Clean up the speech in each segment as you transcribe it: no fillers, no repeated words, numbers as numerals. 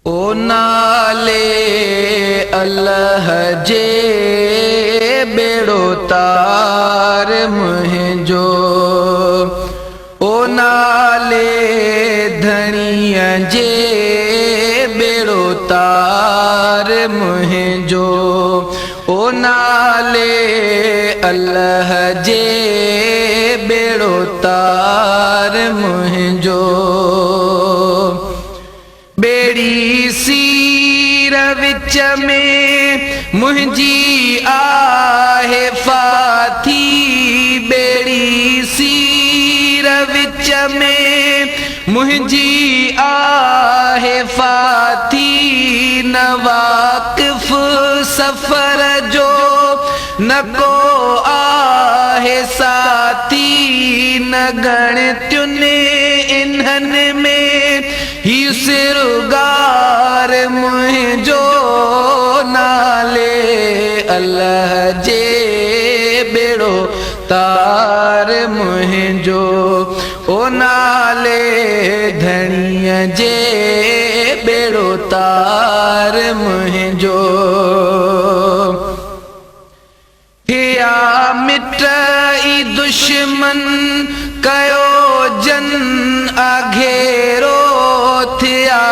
ओ नाले अल्लाह जे बेड़ो तार मुंहिंजो, ओ नाले धणीअ जे बेड़ो तार मुंहिंजो, ओ नाले अल्लाह जे बेड़ो तार मुंहिंजो। बेड़ी सीर विच में मुंहिंजी आहे फाथी, बेड़ी सीर विच में मुंहिंजी आहे फाथी, न वाक़िफ़ सफ़र जो न को आहे साथी, न गणतियुनि इन्हनि में ही सिरुगार मुंहिंजो, नाले अल्लाह जे बेड़ो तार मुंहिंजो, ओ नाले धणीअ जे बेड़ो तार मुंहिंजो। हिया मिट ई दुश्मन कयो जन आघेरो, थिया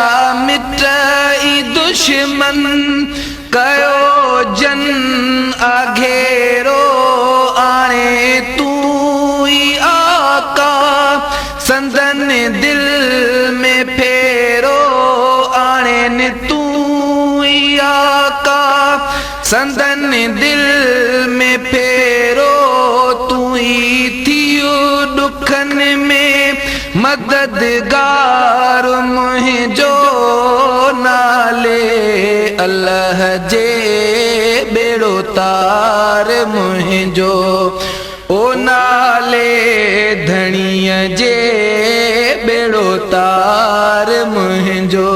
मिट ई दुश्मन कयो जन आघेरो, आणे तू ई आका संदन दिल में फेरो, आणे तू ई आका संदन दिल में फेरो, तू ई थियो दुखन में मददगार मुंहिंजो, नाले अल्लाह जे बेड़ो तार मुंहिंजो, ओ नाले धणीअ जे बेड़ो तार मुंहिंजो।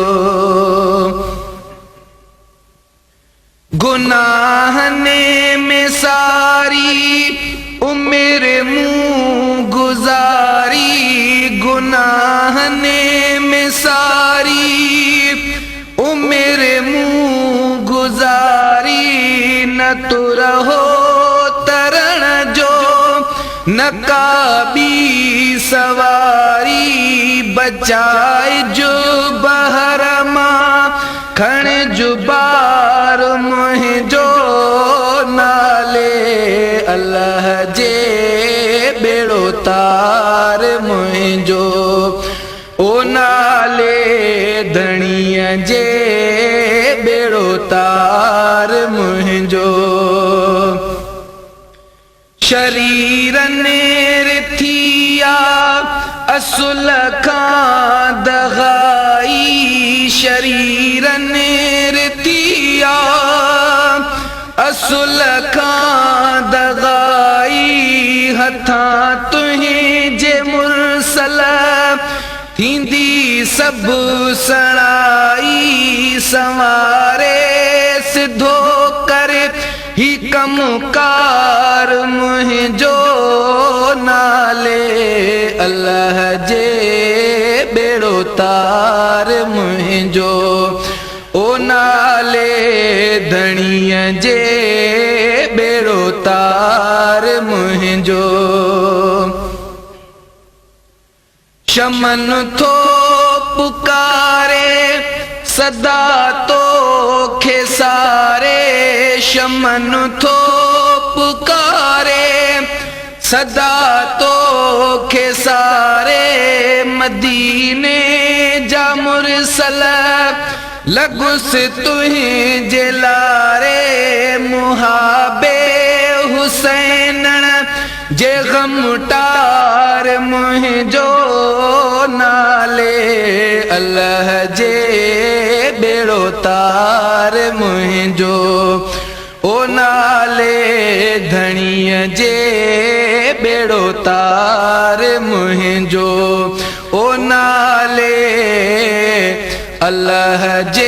गुनाहने में सारी उम्र मूं गुजारी, गुनाहने में सारी उम्र मूं गुजारी, न तो रहो तरण जो न काबी सवारी, बचाए जो बहर मां खण जुबार मुंहिंजो, नाले अल्लाह जे बेड़ो तार मुंहिंजो, ओ नाले धणीअ जे बेड़ो तार मुंहिंजो। शरीरनि रिथिया असुल खां दगाई, शरीरनि रिथिया असुल खां दगाई, हथां तुंहिंजे मुरसल थींदी सभु सणाई, संवारे सिधो करे ही कमकार मुंहिंजो, नाले अल्लाह जे बेड़ो तार मुंहिंजो, ओ नाले धणीअ जे बेड़ो तार मुंहिंजो। शमन थो पुकारे सदा तो खेसारे, शमन थो पुकारे सदा तो खेसारे, मदीने जा मुरसल लगुस तुंहिंजे लारे, मुहाबे हुसैन जे गमटार मुंहिंजो, नाले अल्लाह जे बेड़ो तार मुंहिंजो, ओ नाले धणीअ जे बेड़ो तार मुंहिंजो, ओ नाले अल्लाह जे